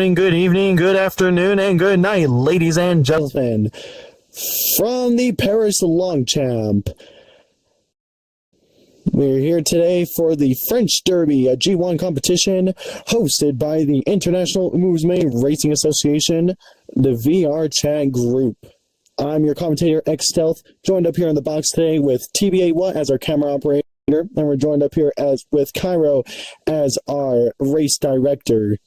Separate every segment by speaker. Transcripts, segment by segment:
Speaker 1: morning, good evening, good afternoon, and good night, ladies and gentlemen. From the Paris Longchamp, we're here today for the French Derby, a G1 competition hosted by the International Mouvement Racing Association, the VR Chat Group. I'm your commentator, X Stealth, joined up here in the box today with TBA as our camera operator, and we're joined up here with Cairo as our race director.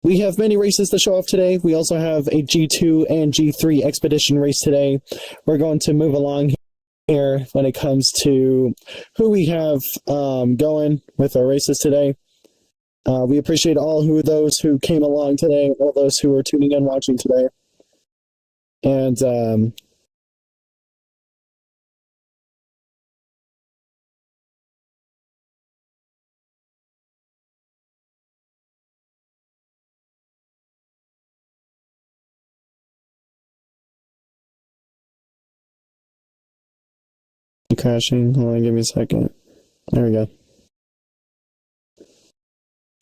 Speaker 1: We have many races to show off today. We also have a G2 and G3 expedition race today. We're going to move along here when it comes to who we have going with our races today. We appreciate all those who came along today, all those who are tuning in watching today. And crashing. Hold on, give me a second. There we go.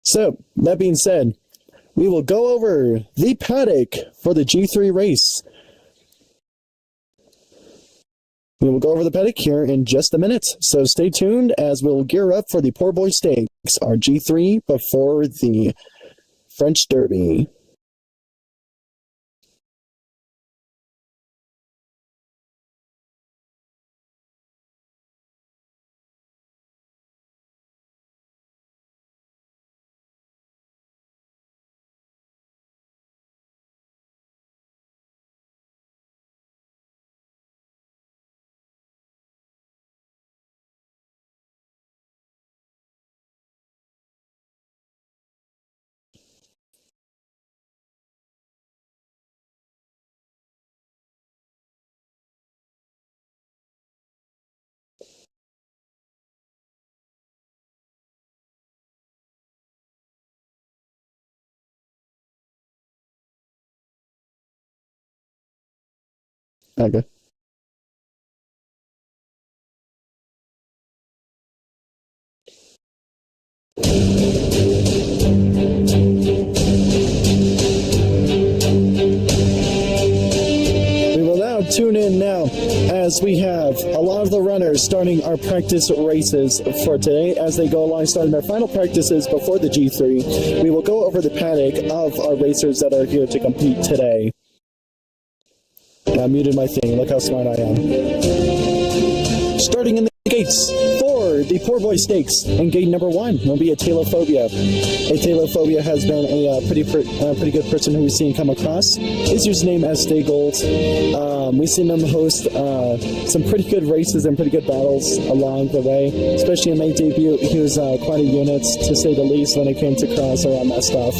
Speaker 1: So, that being said, we will go over the paddock for the G3 race. We will go over the paddock here in just a minute, so stay tuned as we'll gear up for the Poor Boy Stakes, our G3 before the French Derby. Okay. We will now tune in now as we have a lot of the runners starting our practice races for today as they go along starting their final practices before the G3. We will go over the paddock of our racers that are here to compete today. I muted my thing. Look how smart I am. Starting in the gates for the Poor Boy Stakes, and gate number 1 will be a Talophobia. A Talophobia has been a pretty good person who we've seen come across. His username as Stay Gold. We've seen him host some pretty good races and pretty good battles along the way, especially in late debut. He was quite a unit, to say the least, when it came to cross around that stuff.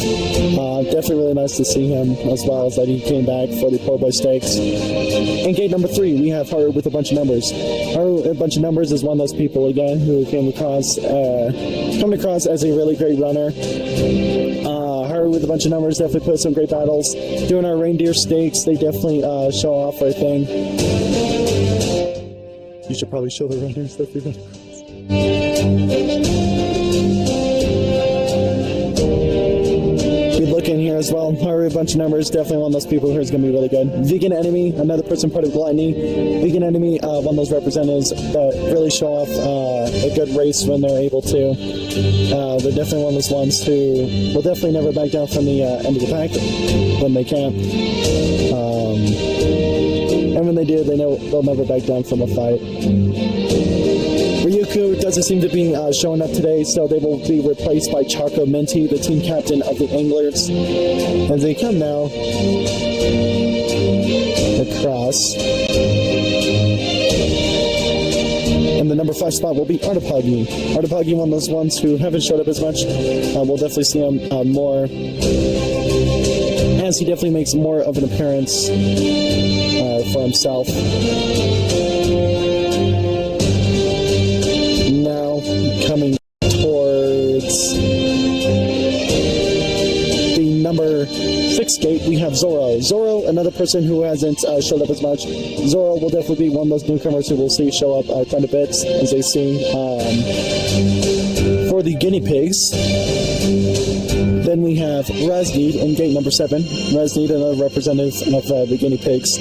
Speaker 1: Definitely really nice to see him, as well as that he came back for the Poor Boy Stakes. In gate number 3, we have Haru with a bunch of numbers. Haru, a bunch of numbers, is one of those people, again, who came across as a really great runner. Haru with a bunch of numbers definitely put some great battles. Doing our reindeer stakes, they definitely show off our thing. You should probably show the runners that we run across. Look in here as well. Haru, a bunch of numbers, definitely one of those people who's going to be really good. Vegan Enemy, another person part of Gluttony. Vegan Enemy, one of those representatives that really show off a good race when they're able to. They're definitely one of those ones who will definitely never back down from the end of the pack when they can. And when they do, they know they'll never back down from a fight. Ryuku doesn't seem to be showing up today, so they will be replaced by Choco Minty, the team captain of the Anglers. As they come now across. And the number 5 spot will be Artipagi. Artipagi, one of those ones who haven't showed up as much. We'll definitely see him more, as he definitely makes more of an appearance for himself. Now coming towards the number 6 gate, we have Zoro. Zoro, another person who hasn't showed up as much. Zoro will definitely be one of those newcomers who we'll see show up quite a bit, as they see. For the guinea pigs, we have Razneed in gate number 7. Razneed, another representative of the guinea pigs.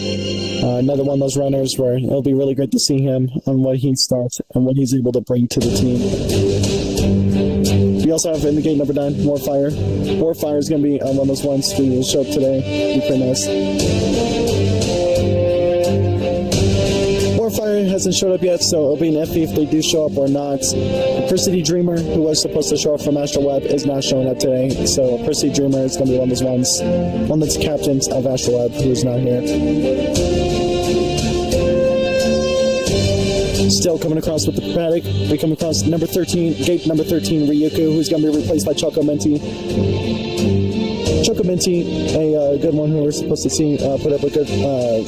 Speaker 1: Another one of those runners where it'll be really great to see him on what he starts and what he's able to bring to the team. We also have in the gate number 9, Warfire. Warfire is going to be one of those ones to show up today. Be pretty nice. Warfire hasn't showed up yet, so it'll be an iffy if they do show up or not. Persity Dreamer, who was supposed to show up from Astral Web, is not showing up today. So Persity Dreamer is going to be one of those ones. One that's captains of Astral Web, who is not here. Still coming across with the paddock, we come across number 13, gate number 13, Ryuku, who's going to be replaced by Choco Minty. Choco Minty, a good one who we're supposed to see put up a good,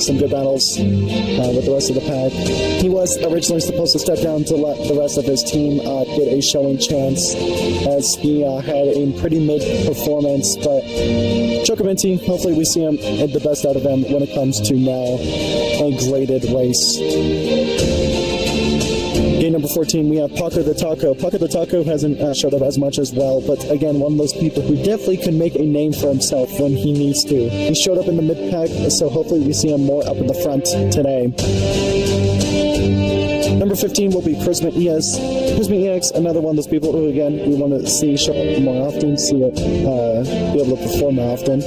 Speaker 1: some good battles with the rest of the pack. He was originally supposed to step down to let the rest of his team get a showing chance, as he had a pretty mid performance, but Choco Minty, hopefully we see him at the best out of him when it comes to now a graded race. Game number 14, we have Paco the Taco. Paco the Taco hasn't showed up as much as well, but again, one of those people who definitely can make a name for himself when he needs to. He showed up in the mid-pack, so hopefully we see him more up in the front today. Number 15 will be Prisma ES. Prisma EX, another one of those people who, again, we want to see show up more often, see it, be able to perform more often.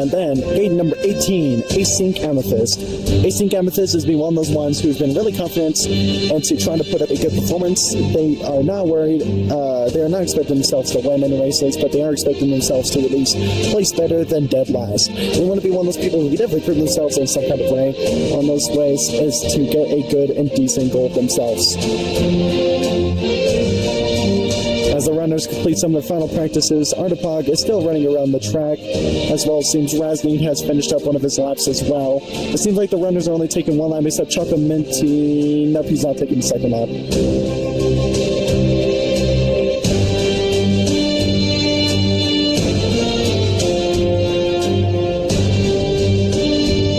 Speaker 1: And then, gate number 18, Async Amethyst. Async Amethyst has been one of those ones who's been really confident and to trying to put up a good performance. They are not worried, they are not expecting themselves to win any races, but they are expecting themselves to at least place better than dead last. They want to be one of those people who can definitely prove themselves in some kind of way. One of those ways is to get a good and decent goal themselves. As the runners complete some of the final practices, Artipog is still running around the track, as well as seems Razneed has finished up one of his laps as well. It seems like the runners are only taking one lap, except Choco Minty. Nope, he's not taking the second lap.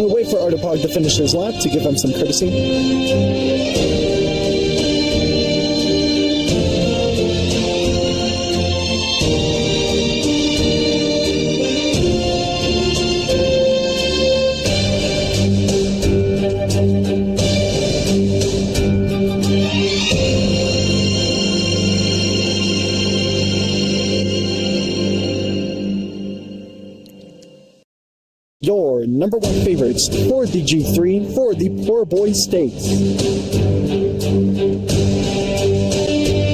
Speaker 1: We'll wait for Artipog to finish his lap to give him some courtesy. Your number 1 favorites for the G3 for the Poor Boy Stakes.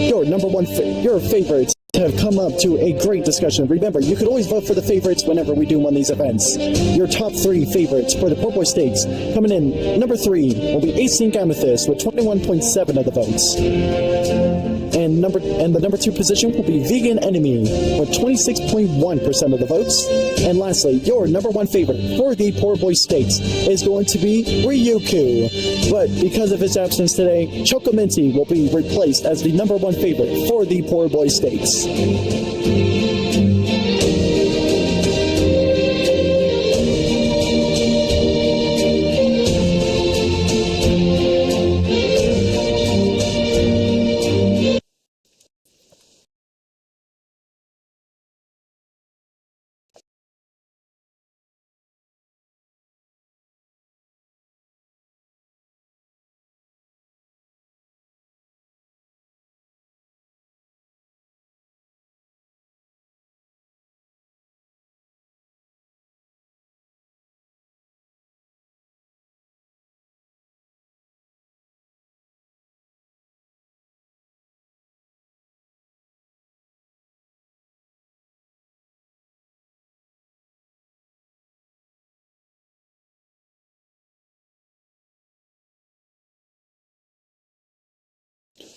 Speaker 1: Your number 1 your favorites have come up to a great discussion. Remember, you could always vote for the favorites whenever we do one of these events. Your top 3 favorites for the Poor Boy Stakes. Coming in, number 3 will be Async Amethyst with 21.7 of the votes. And the number 2 position will be Vegan Enemy with 26.1% of the votes. And lastly, your number 1 favorite for the Poor Boy Stakes is going to be Ryuku. But because of his absence today, Choco Minty will be replaced as the number 1 favorite for the Poor Boy Stakes.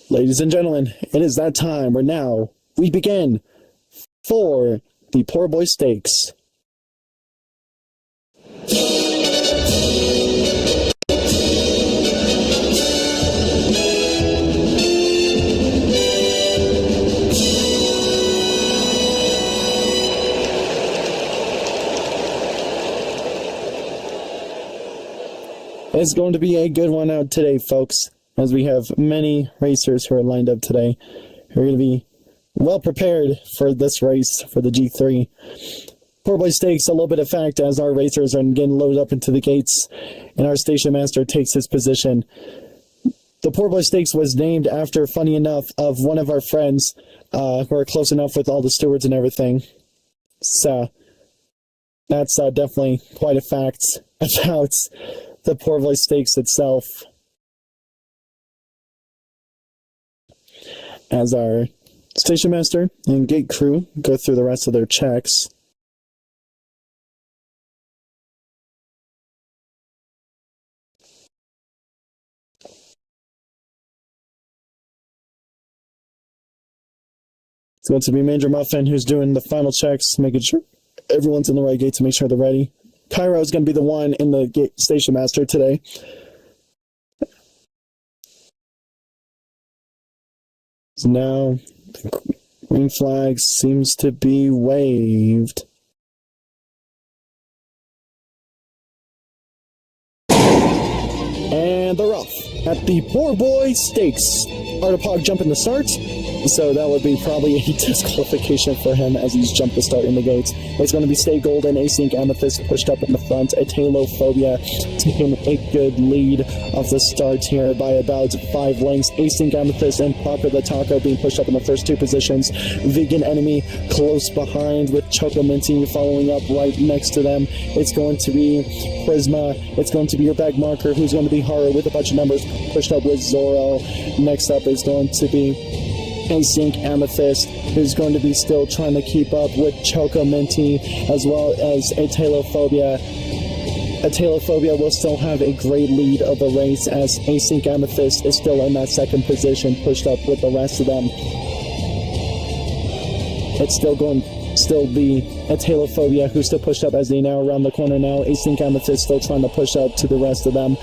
Speaker 1: Ladies and gentlemen, it is that time where now we begin for the Poor Boy Stakes. It's going to be a good one out today, folks, as we have many racers who are lined up today are going to be well prepared for this race for the G3. Poor Boy Stakes, a little bit of fact as our racers are getting loaded up into the gates and our station master takes his position. The Poor Boy Stakes was named after, funny enough, of one of our friends who are close enough with all the stewards and everything. So that's definitely quite a fact about the Poor Boy Stakes itself. As our station master and gate crew go through the rest of their checks. It's going to be Major Muffin who's doing the final checks, making sure everyone's in the right gate to make sure they're ready. Cairo is going to be the one in the gate station master today. So now the green flag seems to be waved. And they're off at the Poor Boy Stakes. Artipog jumping the start, so that would be probably a disqualification for him as he's jumped the start in the gates. It's going to be Stay Golden, Async Amethyst pushed up in the front, Atalophobia taking a good lead of the start here by about 5 lengths. Async Amethyst and Papa the Taco being pushed up in the first 2 positions. Vegan Enemy close behind with Choco Minty following up right next to them. It's going to be Prisma, it's going to be your bag marker who's going to be Horror with a bunch of numbers pushed up with Zoro. Next up is going to be Async Amethyst, who's going to be still trying to keep up with Choco Minty, as well as Atalophobia. Atalophobia will still have a great lead of the race as Async Amethyst is still in that second position, pushed up with the rest of them. It's still be Atalophobia who's still pushed up as they now around the corner now. Async Amethyst still trying to push up to the rest of them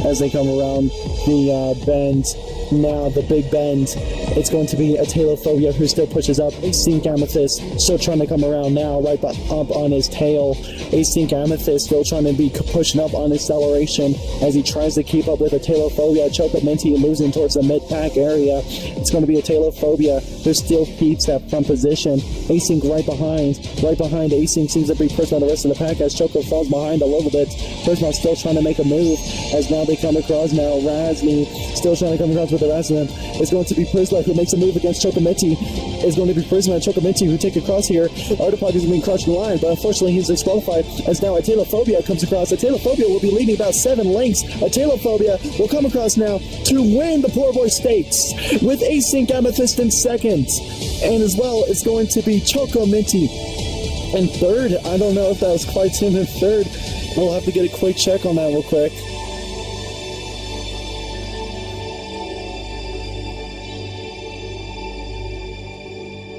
Speaker 1: as they come around the bend. Now the big bend, it's going to be Atalophobia who still pushes up. Async Amethyst still trying to come around now, right up on his tail. Async Amethyst still trying to be pushing up on acceleration as he tries to keep up with Atalophobia. Choco Minty losing towards the mid-pack area. It's going to be Atalophobia who still keeps that front position. Async right behind Async seems to be Prisma the rest of the pack as Choco falls behind a little bit. Prisma still trying to make a move as now they come across now. Razmi still trying to come across with the rest of them. It's going to be Prisma who makes a move against Choco Minty. It's going to be Prisma and Choco Minty who take across here. Artipog is being crushed in line, but unfortunately he's disqualified as now Atalophobia comes across. Atalophobia will be leading about 7 lengths. Atalophobia will come across now to win the Poor Boy Stakes with Async Amethyst in second. And as well, it's going to be Choco Minty in third. I don't know if that was quite him in third. We'll have to get a quick check on that real quick.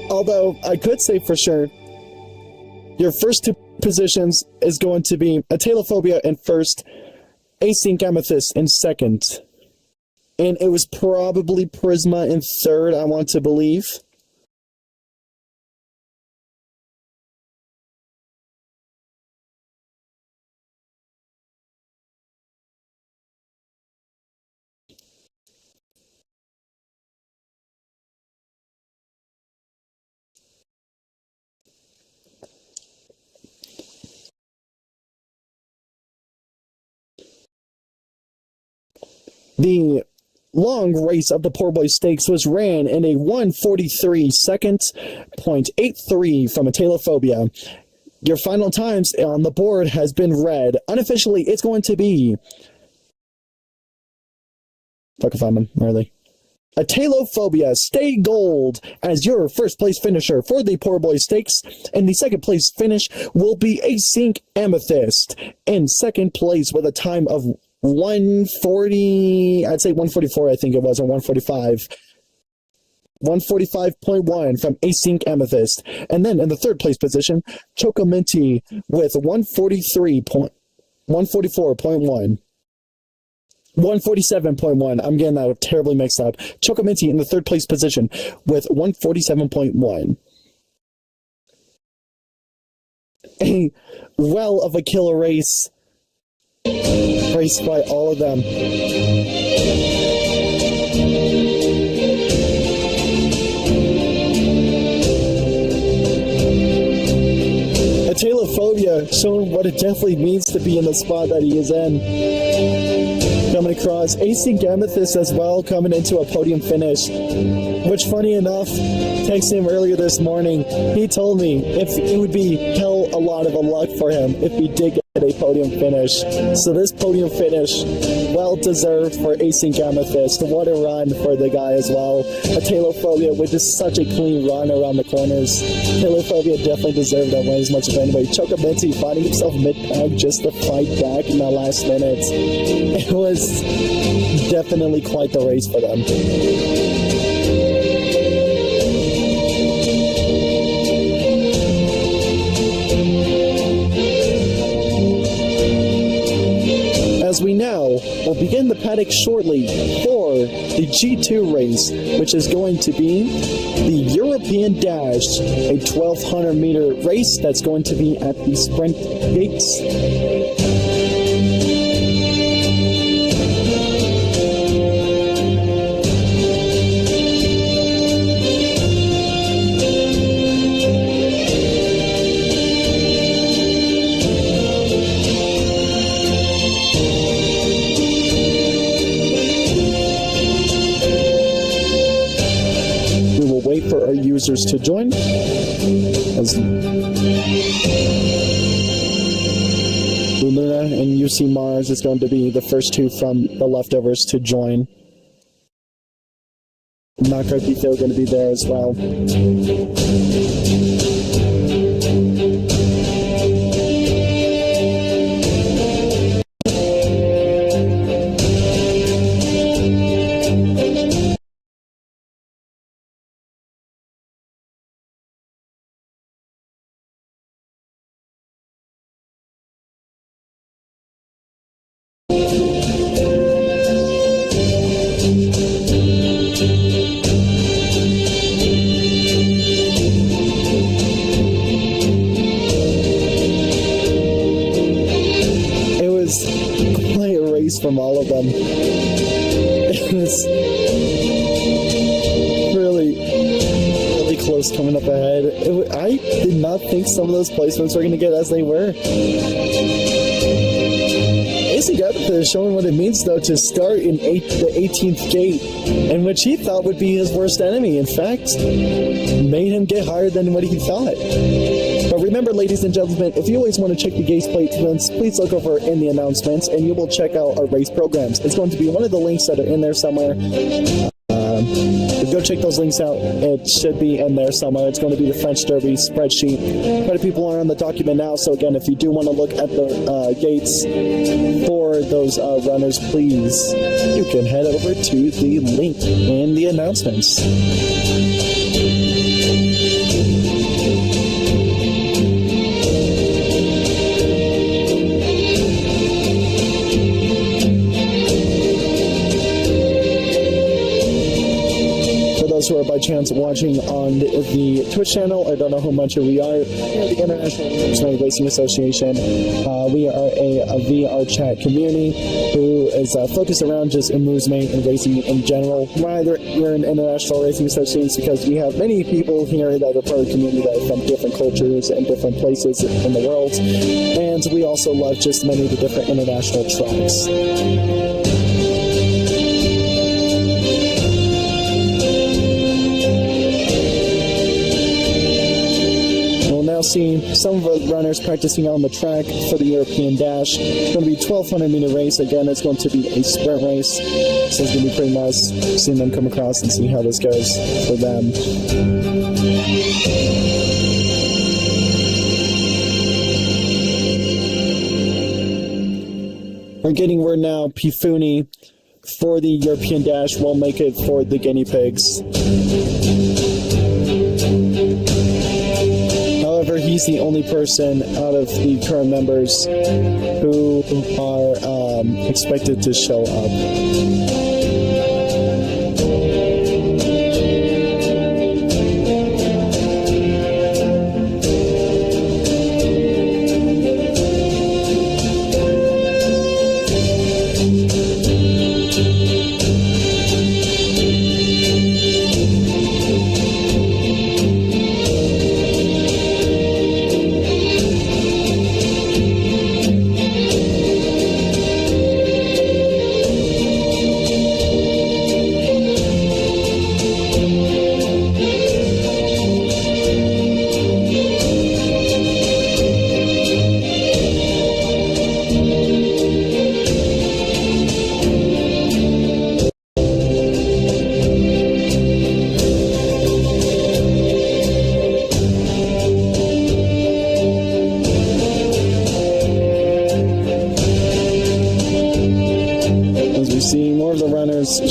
Speaker 1: Although I could say for sure, your first 2 positions is going to be Atalophobia in first, Async Amethyst in second. And it was probably Prisma in third, I want to believe. The long race of the Poor Boy Stakes was ran in a 1:43 seconds, .83 from Atalophobia. Your final times on the board has been read. Unofficially, it's going to be... Fuck if I'm early. Atalophobia, Stay Gold as your first place finisher for the Poor Boy Stakes. And the second place finish will be Async Amethyst in second place with a time of 140, I'd say 144, I think it was, or 145. 145.1 from Async Amethyst. And then in the third place position, Choco Minty with 144.1. 147.1. I'm getting that terribly mixed up. Choco Minty in the third place position with 147.1. A well of a killer race. Raced by all of them. IURA showing what it definitely means to be in the spot that he is in. Coming across, AC Gamethyst as well, coming into a podium finish. Which, funny enough, texting him earlier this morning, he told me if it would be hell a lot of a luck for him if he did get a podium finish. So this podium finish, well deserved for AC Gamethyst. What a run for the guy as well. A Talophobia with just such a clean run around the corners. Talophobia definitely deserved that win as much as anybody. Chocominty finding himself mid-pack just to fight back in the last minute. It was definitely quite the race for them. As we now will begin the paddock shortly for the G2 race, which is going to be the European Dash, a 1,200 meter race that's going to be at the sprint gates. For our users to join. As Luna and UC Mars is going to be the first two from the leftovers to join. Nakarpito are going to be there as well. From all of them. It was really close coming up ahead. I did not think some of those placements were going to get as they were. AC Gamethyst is showing what it means, though, to start in the 18th gate, in which he thought would be his worst enemy. In fact, made him get higher than what he thought. But remember, ladies and gentlemen, if you always want to check the gates placements, please look over in the announcements, and you will check out our race programs. It's going to be one of the links that are in there somewhere. Go check those links out. It should be in there somewhere. It's going to be the French Derby spreadsheet. Quite a few people are on the document now, so again, if you do want to look at the gates for those runners, please, you can head over to the link in the announcements. Who are by chance watching on the Twitch channel or don't know how much we are, the International Racing Racing Association. We are a VR chat community who is focused around just amusement and racing in general. Why we're an International Racing Association because we have many people here that are part of the community that are from different cultures and different places in the world, and we also love just many of the different international tracks. Now seeing some of the runners practicing on the track for the European Dash. It's going to be a 1,200 meter race. Again, it's going to be a sprint race. So it's going to be pretty nice seeing them come across and see how this goes for them. We're getting word now, Pifuni for the European Dash will make it for the guinea pigs. However, he's the only person out of the current members who are expected to show up.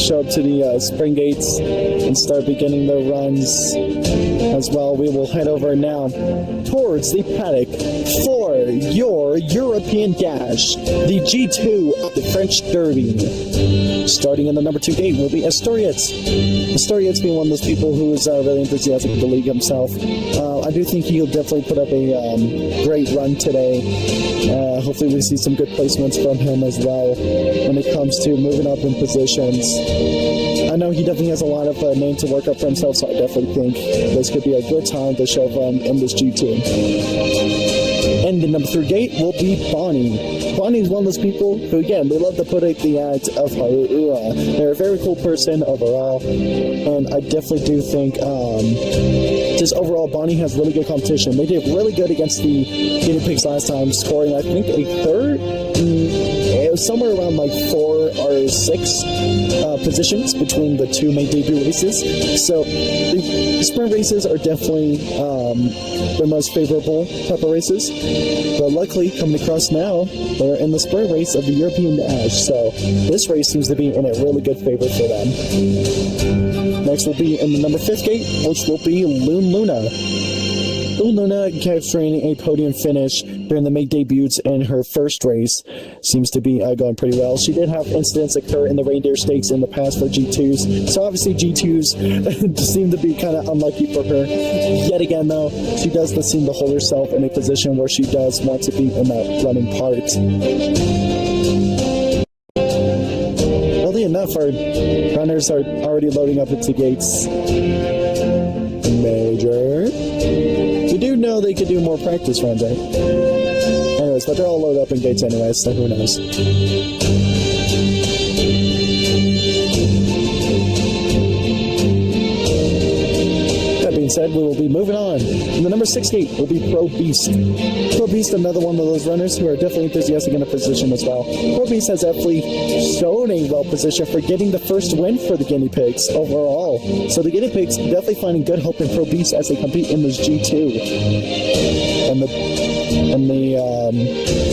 Speaker 1: show up to the spring gates and start beginning their runs as well. We will head over now towards the paddock for your European Dash, the G2 of the French Derby. Starting in the number 2 gate will be Astorius. Astorius being one of those people who is really enthusiastic with the league himself. I do think he'll definitely put up a great run today. Hopefully we see some good placements from him as well when it comes to moving up in positions. I know he definitely has a lot of name to work up for himself, so I definitely think this could be a good time to show him in this G2. And the number 3 gate will be Bonnie. Bonnie is one of those people who, again, they love to put out the act of IURA. They're a very cool person overall, and I definitely do think just overall Bonnie has really good competition. They did really good against the guinea pigs last time, scoring I think a third. It was somewhere around like 4 or 6 positions between the 2 main debut races. So the sprint races are definitely the most favorable type of races. But luckily, coming across now, they're in the sprint race of the European Dash. So this race seems to be in a really good favor for them. Next will be in the number 5th gate, which will be Luna. Luna capturing a podium finish during the main debuts in her first race seems to be going pretty well. She did have incidents occur in the reindeer stakes in the past for G2s, so obviously G2s seem to be kind of unlucky for her. Yet again, though, she does seem to hold herself in a position where she does want to be in that running part. Oddly enough, our runners are already loading up into gates. Major. You do know they could do more practice runs, right? Anyways, but they're all loaded up in gates anyways, so who knows. That being said, we will be moving on. And the number 6 gate will be Pro Beast. Pro Beast, another one of those runners who are definitely enthusiastic in a position as well. Pro Beast has definitely shown a well position for getting the first win for the guinea pigs overall. So the guinea pigs definitely finding good hope in Pro Beast as they compete in this G2. And the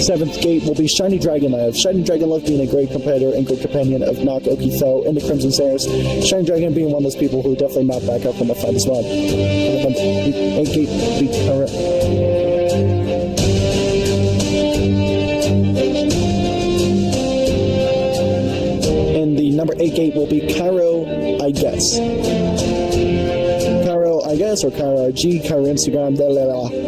Speaker 1: 7th gate will be Shiny Dragon Love. Shiny Dragon Love being a great competitor and great companion of Knock Okitho in the Crimson Stairs. Shiny Dragon being one of those people who definitely not back up from the fight as well. And the 8th gate will be and the number 8 gate will be Cairo, I guess. I guess, or Cairo G, Cairo Instagram, the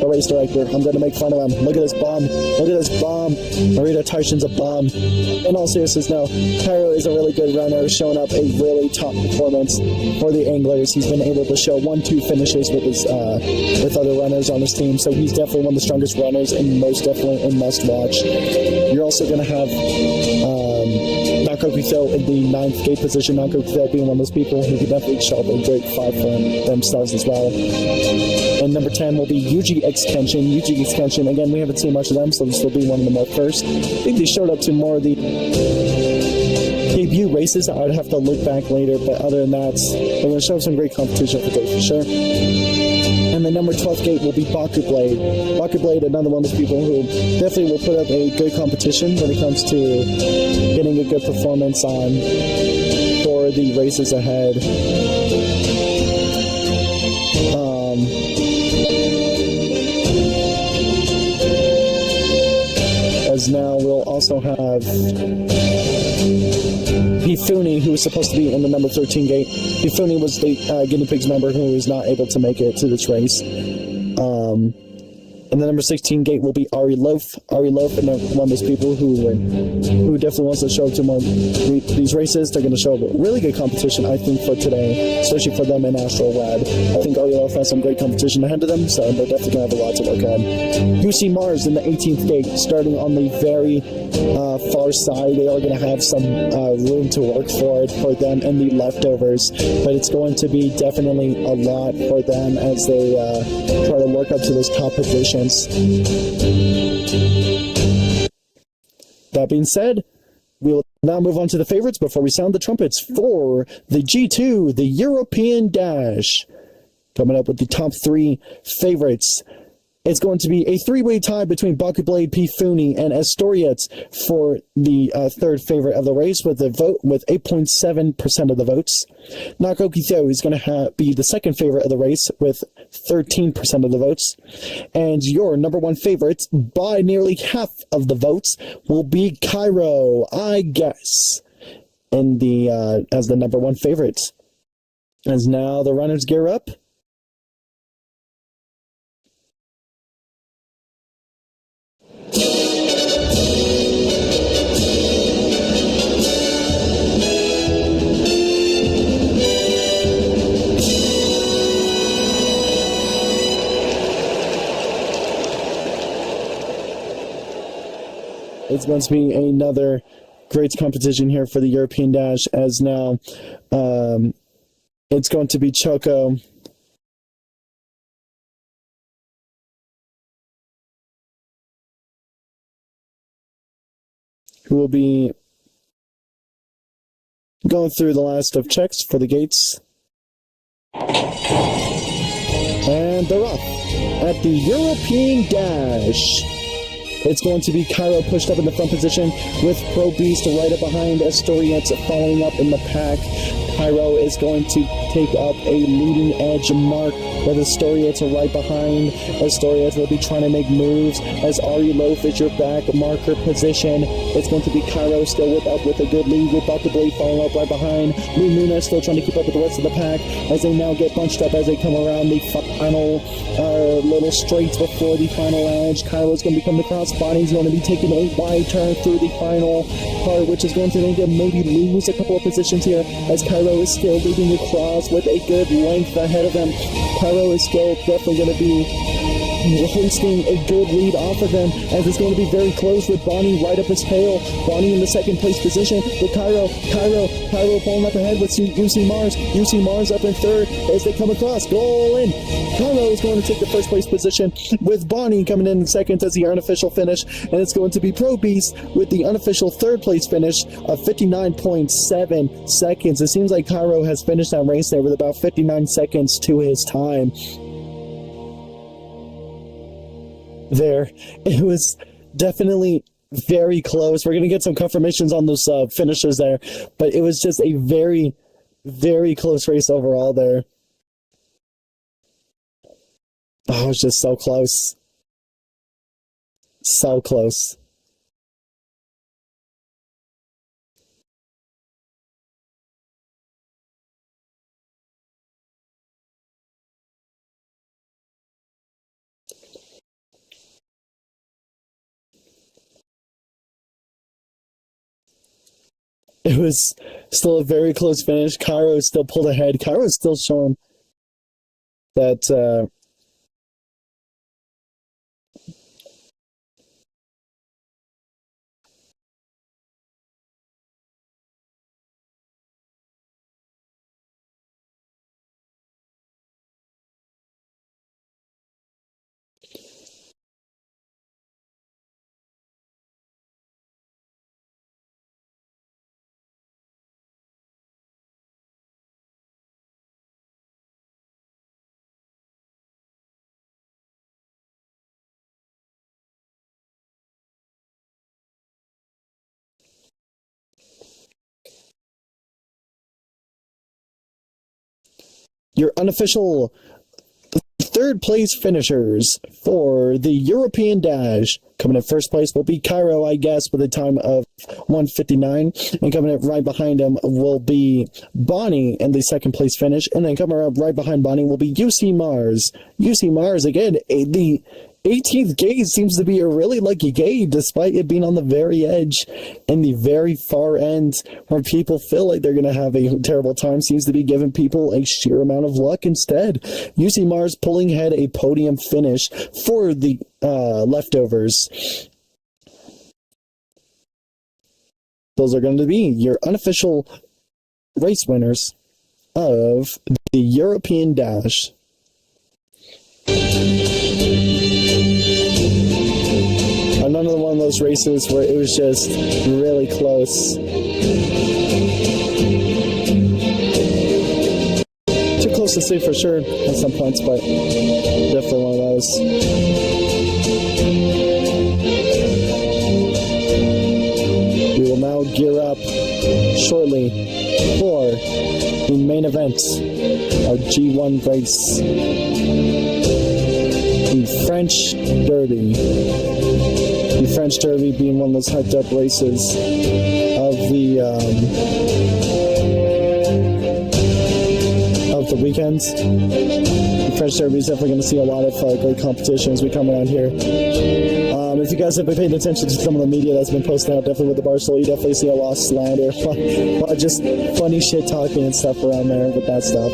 Speaker 1: race director. I'm going to make fun of him. Look at this bomb. Look at this bomb. Marita Tarshan's a bomb. In all seriousness, no. Cairo is a really good runner, showing up a really top performance for the anglers. He's been able to show 1-2 finishes with his with other runners on his team, so he's definitely one of the strongest runners and most definitely a must watch. You're also going to have Nakokitho in the 9th gate position. Nakokitho being one of those people who could definitely show up a great fight for themselves as well. And number 10 will be Yuji Extension. Yuji Extension, again, we haven't seen much of them, so this will be one of the more first. I think they showed up to more of the debut races. I'd have to look back later, but other than that, they're going to show some great competition for today for sure. And the number 12th gate will be Baku Blade. Baku Blade, another one of those people who definitely will put up a good competition when it comes to getting a good performance on for the races ahead. As now we'll also have Hifuni, who is supposed to be in the number 13 gate. Hifuni was the guinea pigs member who is not able to make it to this race. And the number 16 gate will be Ari Loaf. Ari Loaf, and one of those people who definitely wants to show up to more these races. They're going to show up a really good competition, I think, for today, especially for them in Astral Rad. I think Ari Loaf has some great competition ahead of them, so they're definitely going to have a lot to work on. UC Mars in the 18th gate, starting on the very far side. They are going to have some room to work for them and the leftovers, but it's going to be definitely a lot for them as they try to work up to those top positions. That being said, we will now move on to the favorites before we sound the trumpets for the G2, the European Dash. Coming up with the top 3 favorites. It's going to be a three-way tie between Bakublade, Pifuni, and Astoriets for the third favorite of the race with a vote with 8.7% of the votes. Nakokito is going to be the second favorite of the race with 13% of the votes. And your number one favorite by nearly half of the votes will be Cairo, I guess, in the as the number one favorite. As now the runners gear up. It's going to be another great competition here for the European Dash, as now it's going to be Choco who will be going through the last of checks for the gates. And they're off at the European Dash. It's going to be Cairo pushed up in the front position with Pro Beast right up behind, Astoriets following up in the pack. Cairo is going to take up a leading edge mark where the Astoriets are right behind. Astoriets will be trying to make moves as Ari Loaf is your back marker position. It's going to be Cairo still up with a good lead with Bakublade following up right behind. Luna still trying to keep up with the rest of the pack as they now get bunched up as they come around the final little straights before the final edge. Cairo is going to become the cross. Bonnie's going to be taking a wide turn through the final part, which is going to make him maybe lose a couple of positions here as Cairo is still leading across with a good length ahead of him. Cairo is still definitely going to be hoisting a good lead off of them as it's going to be very close with Bonnie right up his tail. Bonnie in the second place position with Cairo pulling up ahead with UC Mars. UC Mars up in third as they come across. Goal in. Cairo is going to take the first place position with Bonnie coming in second as the unofficial finish, and it's going to be Pro Beast with the unofficial third place finish of 59.7 seconds. It seems like Cairo has finished that race there with about 59 seconds to his time. There, it was definitely very close. We're going to get some confirmations on those finishers there, but it was just a very, very close race overall there. Oh, it was just so close. So close. It was still a very close finish. Cairo still pulled ahead. Cairo is still showing that your unofficial third place finishers for the European Dash. Coming in first place will be Cairo, I guess, with a time of 1:59. And coming up right behind him will be Bonnie in the second place finish. And then coming up right behind Bonnie will be UC Mars. UC Mars, again, the 18th gate seems to be a really lucky gate, despite it being on the very edge and the very far end where people feel like they're going to have a terrible time. Seems to be giving people a sheer amount of luck instead. UC Mars pulling ahead a podium finish for the leftovers. Those are going to be your unofficial race winners of the European Dash. Another one of those races where it was just really close. Too close consistency for sure at some points, but definitely one of those. We will now gear up shortly for the main event, our G1 race, the French Derby. The French Derby being one of those hyped up races of the weekends. The French Derby is definitely going to see a lot of great competition as we come around here. If you guys have been paying attention to some of the media that's been posted out, definitely with the Barcelona, you definitely see a lot of slander, just funny shit talking and stuff around there with that stuff.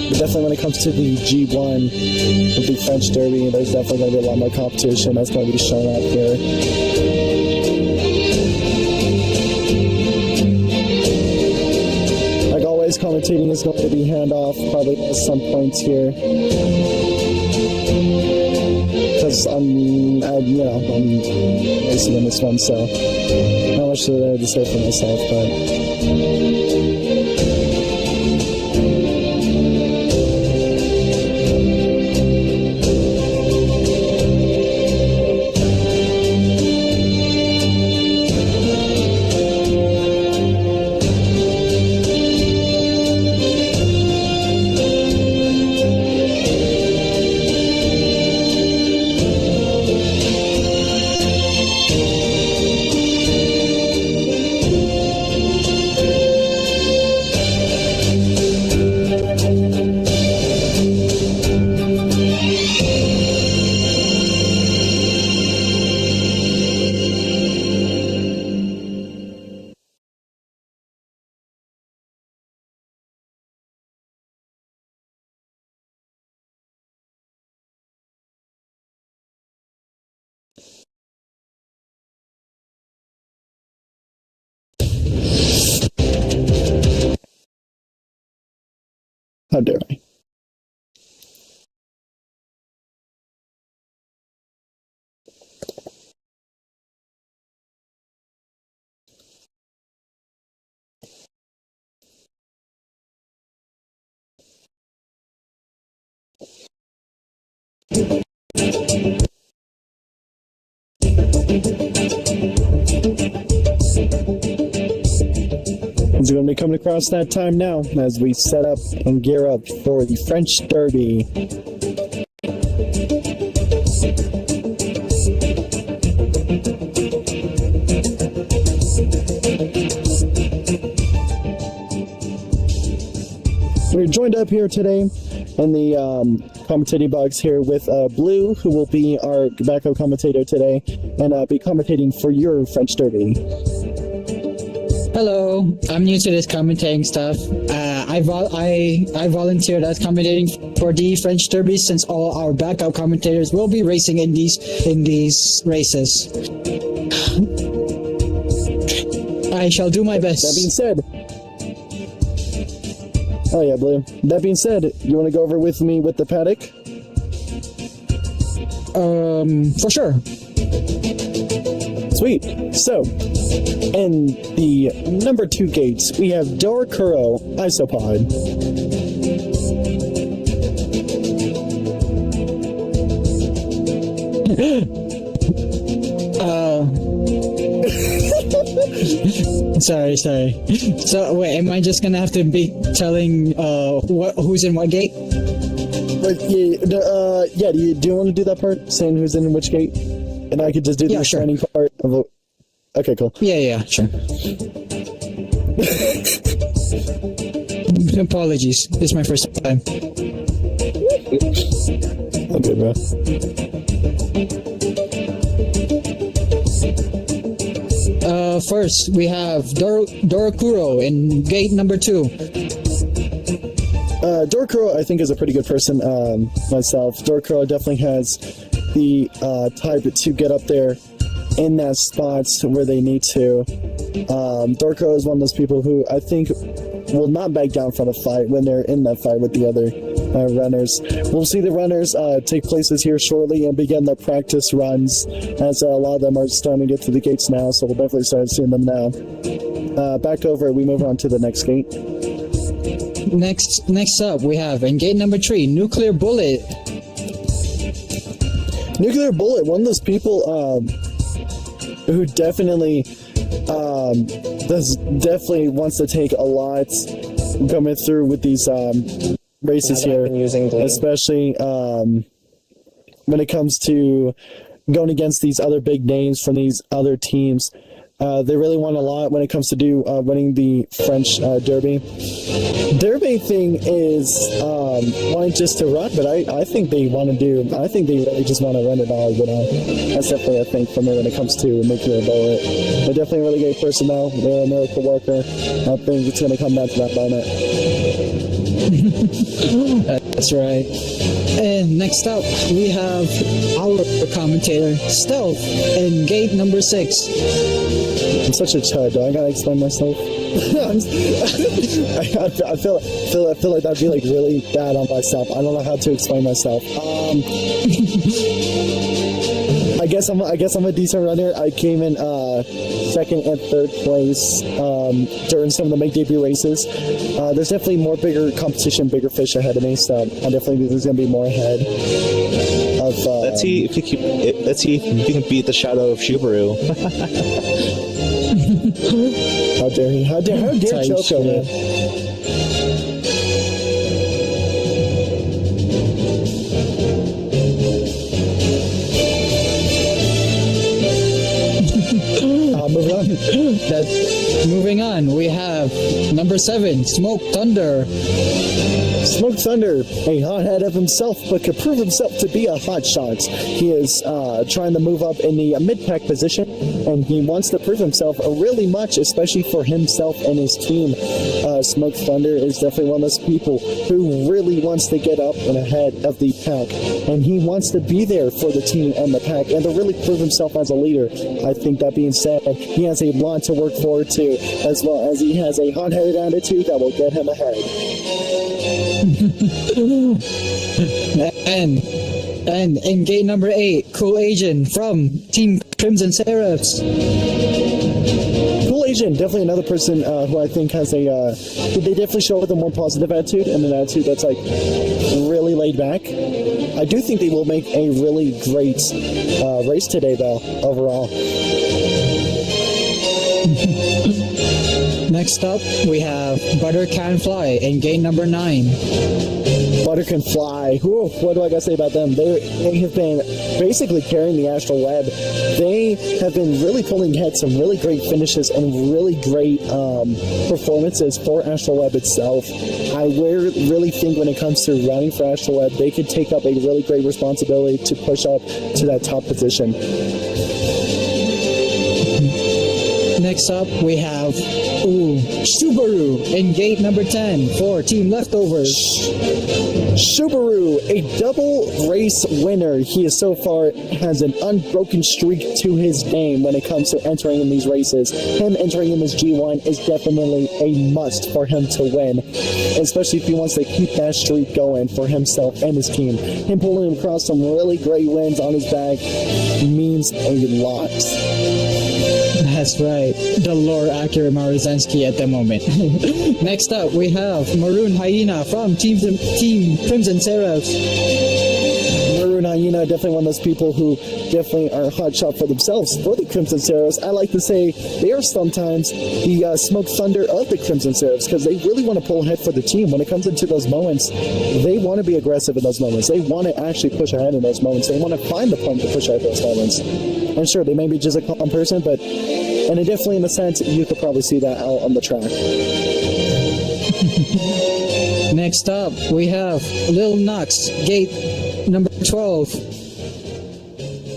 Speaker 1: But definitely when it comes to the G1, with the French Derby, there's definitely going to be a lot more competition that's going to be shown up here. Like always, commentating is going to be handoff probably at some points here. Because I'm racing in this one, so not much to say for myself, but how dare I? It's going to be coming across that time now as we set up and gear up for the French Derby. We're joined up here today in the commentating box here with Blue, who will be our backup commentator today and be commentating for your French Derby.
Speaker 2: Hello, I'm new to this commentating stuff. I volunteered as commentating for the French Derby since all our backup commentators will be racing in these races. I shall do my best.
Speaker 1: That being said, oh yeah, Blue. That being said, you want to go over with me with the paddock?
Speaker 2: For sure.
Speaker 1: Sweet. So, in the number 2 gates, we have Dorkuro Isopod.
Speaker 2: Sorry. So, wait, am I just gonna have to be telling who's in what gate?
Speaker 1: Yeah, do you want to do that part? Saying who's in which gate? And I could just do the training part of it. Okay, cool.
Speaker 2: Yeah, sure. Apologies. This is my first time.
Speaker 1: Okay, bro.
Speaker 2: First, we have Dorokuro in gate number 2.
Speaker 1: Dorkuro, I think, is a pretty good person myself. Dorkuro definitely has the type to get up there in that spot where they need to. Dorkuro is one of those people who I think will not back down from a fight when they're in that fight with the other runners. We'll see the runners take places here shortly and begin their practice runs, as a lot of them are starting to get to the gates now, so we'll definitely start seeing them now. Back over, we move on to the next gate.
Speaker 2: Next up, we have in gate number 3, Nuclear Bullet.
Speaker 1: Nuclear Bullet, one of those people who definitely wants to take a lot coming through with these races here, especially when it comes to going against these other big names from these other teams. They really want a lot when it comes to winning the French Derby. Their main thing is wanting just to run, but I think they really just want to run it all. That's definitely a thing for me when it comes to Nuclear Bullet. They're definitely a really great person, though. They're a miracle worker. I think it's going to come down to that moment.
Speaker 2: That's right. And next up, we have our commentator, Stealth, in gate number 6.
Speaker 1: I'm such a chud. Do I gotta explain myself? I feel like that'd be like really bad on myself. I don't know how to explain myself. I guess I'm a decent runner. I came in second and third place during some of the make debut races. There's definitely bigger competition, bigger fish ahead of me, so I definitely think there's gonna be more ahead.
Speaker 3: Let's see if you can beat the shadow of Subaru.
Speaker 1: How dare he? How dare Choco, man?
Speaker 2: Moving on, we have number 7, Smoke Thunder.
Speaker 1: Smoke Thunder, a hothead of himself, but could prove himself to be a hot shot. He is trying to move up in the mid-pack position, and he wants to prove himself really much, especially for himself and his team. Smoke Thunder is definitely one of those people who really wants to get up and ahead of the pack, and he wants to be there for the team and the pack, and to really prove himself as a leader. I think that being said, he has a lot to work forward to, as well as he has a hot-headed attitude that will get him ahead.
Speaker 2: and in gate number 8, Cool Agent from Team Crimson Seraphs.
Speaker 1: Cool Agent, definitely another person who I think has they definitely show with a more positive attitude, and an attitude that's like really laid back. I do think they will make a really great race today, though, overall.
Speaker 2: Next up, we have Butter Can Fly in gate number 9.
Speaker 1: Butter Can Fly. Whew, what do I gotta say about them? They have been basically carrying the Astral Web. They have been really pulling ahead some really great finishes and really great performances for Astral Web itself. I really think when it comes to running for Astral Web, they could take up a really great responsibility to push up to that top position.
Speaker 2: Next up, we have Subaru in gate number 10 for Team Leftovers.
Speaker 1: Subaru, a double race winner. He is so far has an unbroken streak to his name when it comes to entering in these races. Him entering in this G1 is definitely a must for him to win, especially if he wants to keep that streak going for himself and his team. Him pulling across some really great wins on his back means a lot.
Speaker 2: That's right, the lore accurate Maruzensky at the moment. Next up, we have Maroon Hyena from Team Crimson Seraphs.
Speaker 1: Maroon Hyena, definitely one of those people who definitely are a hot shot for themselves, for the Crimson Seraphs. I like to say they are sometimes the Smoke Thunder of the Crimson Seraphs, because they really want to pull ahead for the team. When it comes into those moments, they want to be aggressive in those moments. They want to actually push ahead in those moments. They want to find the point to push ahead in those moments. And sure, they may be just a calm person, but and definitely in a sense, you could probably see that out on the track.
Speaker 2: Next up, we have Lil Nux, gate number 12.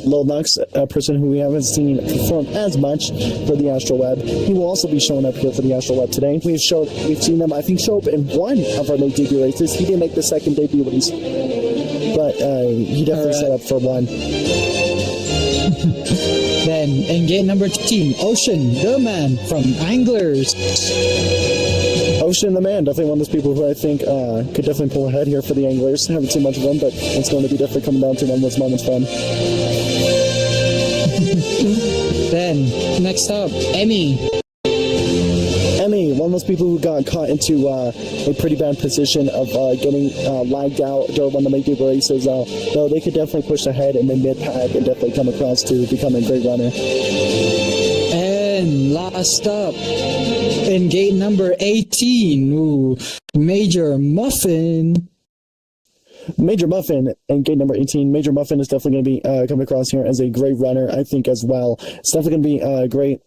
Speaker 1: Lil Nux, a person who we haven't seen perform as much for the Astral Web. He will also be showing up here for the Astral Web today. We've seen him, I think, show up in one of our late debut races. He didn't make the second debut race, but he definitely set up for one.
Speaker 2: Then, in gate number 13, Ocean, the man from Anglers.
Speaker 1: Ocean the man, definitely one of those people who I think could definitely pull ahead here for the Anglers. Haven't seen much of them, but it's going to be definitely coming down to one of those moments for him.
Speaker 2: Then, next up, Emmy.
Speaker 1: Emmy, one of all those people who got caught into a pretty bad position of getting lagged out during one of the main races, though they could definitely push ahead in the mid-pack and definitely come across to become a great runner.
Speaker 2: And last up, in gate number 18, Major Muffin.
Speaker 1: Major Muffin in gate number 18. Major Muffin is definitely going to be coming across here as a great runner, I think, as well. It's definitely going to be great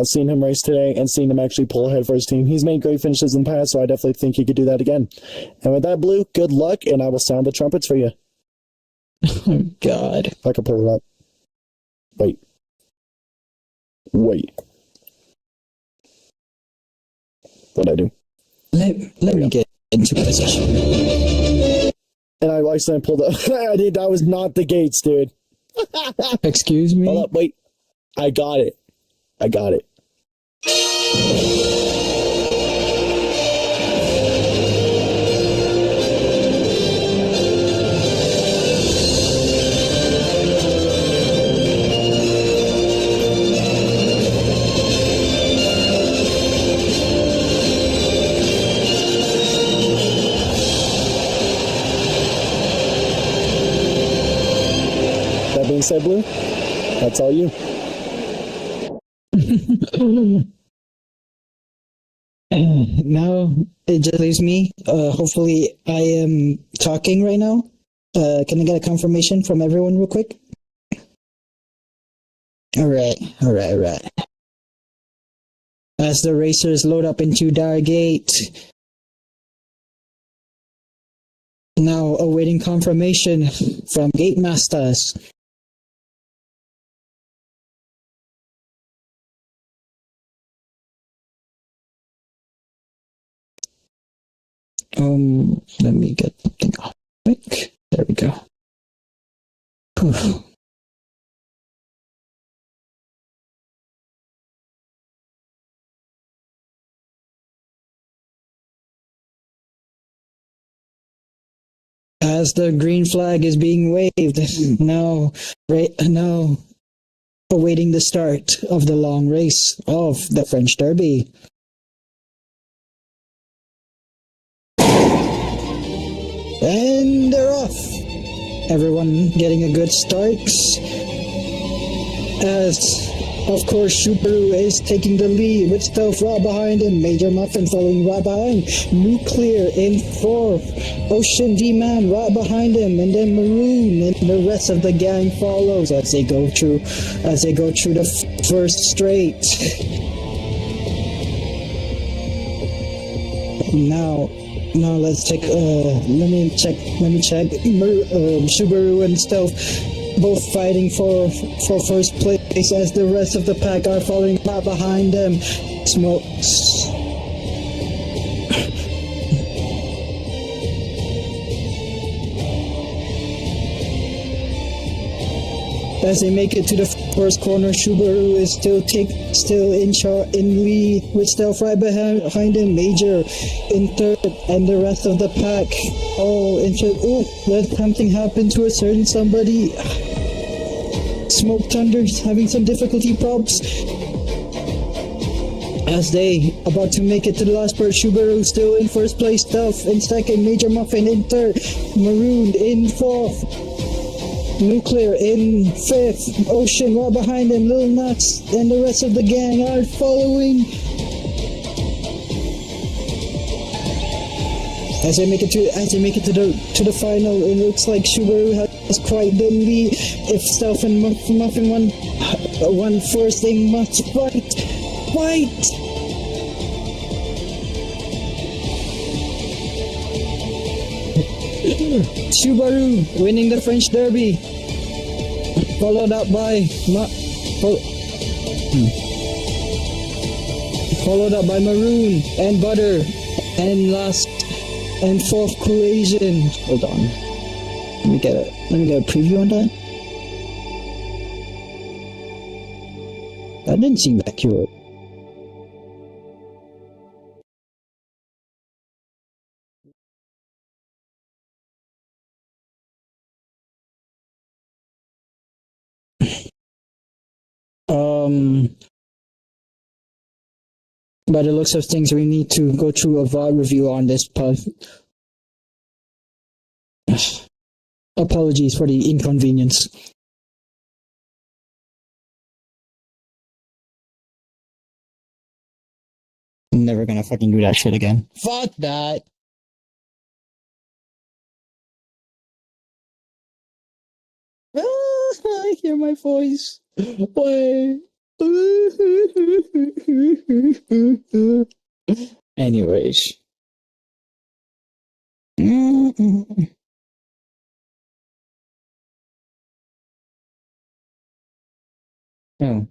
Speaker 1: seeing him race today and seeing him actually pull ahead for his team. He's made great finishes in the past, so I definitely think he could do that again. And with that, Blue, good luck, and I will sound the trumpets for you.
Speaker 2: Oh, God.
Speaker 1: If I can pull it up. Wait. What'd I do?
Speaker 2: Let me get into position.
Speaker 1: And I accidentally pulled up. That was not the gates, dude.
Speaker 2: Excuse me?
Speaker 1: Hold up, wait. I got it. That being said, Blue, that's all you.
Speaker 2: Now it just leaves me. Hopefully, I am talking right now. Can I get a confirmation from everyone real quick? All right. As the racers load up into their gate, now awaiting confirmation from gate masters. Let me get something off quick. There we go. Whew. As the green flag is being waved, now awaiting the start of the long race of the French Derby. And they're off. Everyone getting a good start. As, of course, Subaru is taking the lead with Stealth right behind him. Major Muffin following right behind. Nuclear in fourth. Ocean D-Man right behind him. And then Maroon and the rest of the gang follows as they go through the first straight. Now let's check. Let me check. Subaru and Stealth both fighting for first place as the rest of the pack are following right behind them. Smokes. As they make it to the first corner, Subaru is still in lead with Stealth right behind him. Major in third, and the rest of the pack all in third. Oh, let something happen to a certain somebody. Smoke Thunder's having some difficulty props. As they about to make it to the last part, Subaru still in first place, Stealth in second, Major Muffin in third, Maroon in fourth. Nuclear in fifth, Ocean right behind him, Lil Nuts and the rest of the gang are following. As they make it to the final, it looks like Subaru has quite the lead. If Stealth and Muffin won first, they must fight. Subaru winning the French Derby, followed up by Maroon and Butter, and last and fourth Cohesion. Hold on, let me get a preview on that. That didn't seem accurate. by the looks of things, we need to go through a VOD review on this pod. Apologies for the inconvenience. I'm never gonna fucking do that shit again. Fuck that. I hear my voice. Why? Anyways. Oh.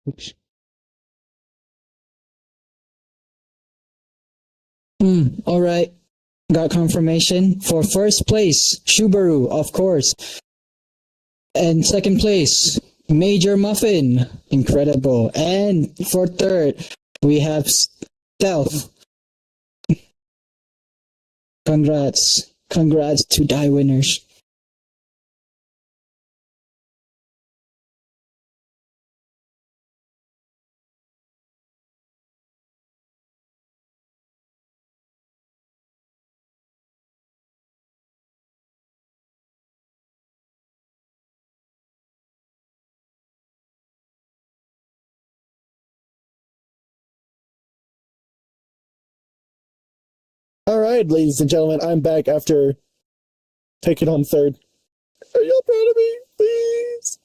Speaker 2: Oops. All right. Got confirmation for first place, Subaru, of course. And second place, Major Muffin. Incredible. And for third, we have Stealth. Congrats. Congrats to die winners.
Speaker 1: All right, ladies and gentlemen, I'm back after taking home third. Are y'all proud of me? Please.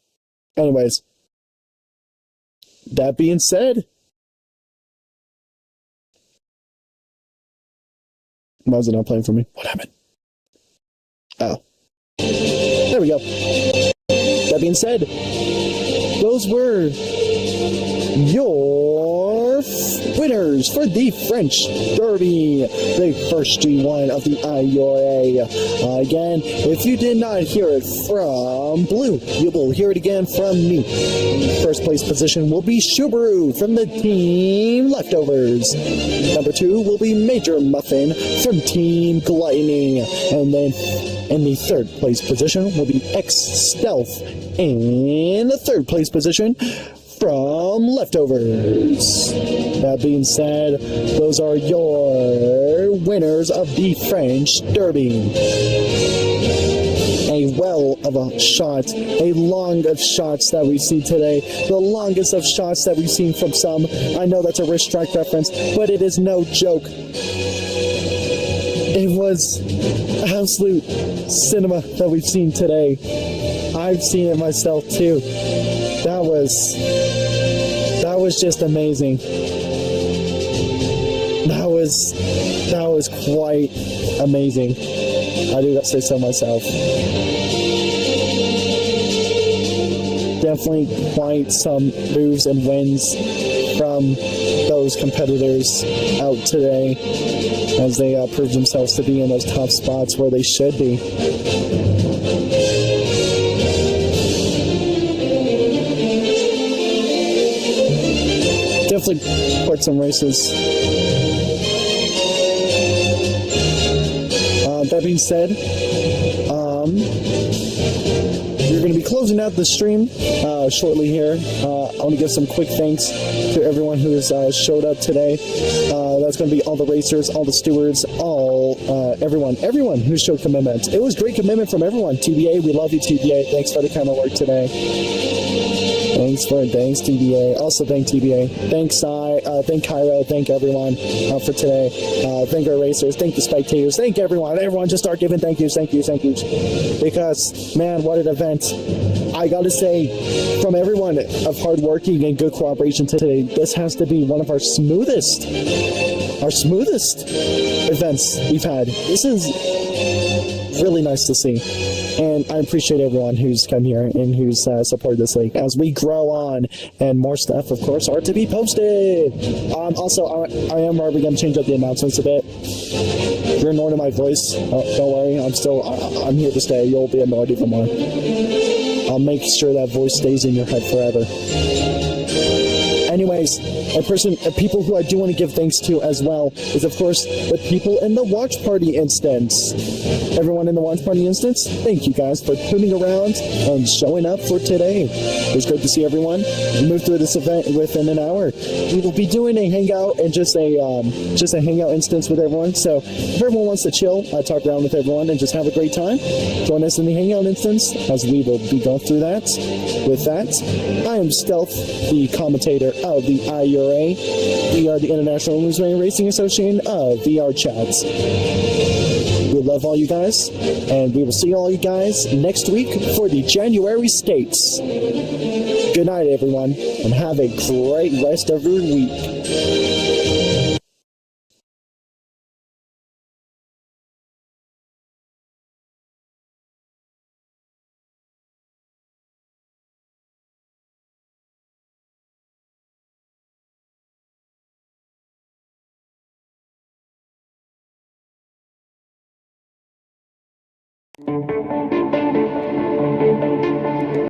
Speaker 1: Anyways, that being said, why is it not playing for me? What happened? Oh. There we go. That being said, those were your winners for the French Derby, the first G1 of the IURA. Again, if you did not hear it from Blue, you will hear it again from me. First place position will be Subaru from the Team Leftovers. Number 2 will be Major Muffin from Team Gluttony. And then in the third place position will be X Stealth. In the third place position from Leftovers. That being said, those are your winners of the French Derby. A well of a shot, a long of shots that we've seen today, the longest of shots that we've seen from some. I know that's a wrist strike reference, but it is no joke. It was absolute cinema that we've seen today. I've seen it myself too. That was just amazing. That was quite amazing. I do say so myself. Definitely quite some moves and wins from those competitors out today as they proved themselves to be in those top spots where they should be. Definitely quite some races. That being said, we're going to be closing out the stream shortly here. I want to give some quick thanks to everyone who has showed up today. That's going to be all the racers, all the stewards, everyone who showed commitment. It was great commitment from everyone. TBA, we love you, TBA. Thanks for the kind of work today. Thanks, TBA. Also, thank TBA. Thanks, thank Cairo. Thank everyone for today. Thank our racers. Thank the spectators. Thank everyone. Everyone just start giving thank yous. Because, man, what an event. I gotta say, from everyone of hard working and good cooperation today, this has to be one of our smoothest events we've had. This is really nice to see. And I appreciate everyone who's come here and who's supported this league as we grow on, and more stuff, of course, are to be posted. Also, I am probably going to change up the announcements a bit. If you're annoyed at my voice, don't worry, I'm here to stay. You'll be annoyed even more. I'll make sure that voice stays in your head forever. anyways, people who I do want to give thanks to as well is, of course, the people in the watch party instance. Everyone in the watch party instance, thank you guys for tuning around and showing up for today. It was great to see everyone. We moved through this event within an hour. We will be doing a hangout and just a hangout instance with everyone. So if everyone wants to chill, talk around with everyone and just have a great time, join us in the hangout instance as we will be going through that. With that, I am Stealth, the commentator of the IURA. We are the International Illusionary Racing Association of VR Chats. We love all you guys, and we will see all you guys next week for the January States. Good night, everyone, and have a great rest of your week.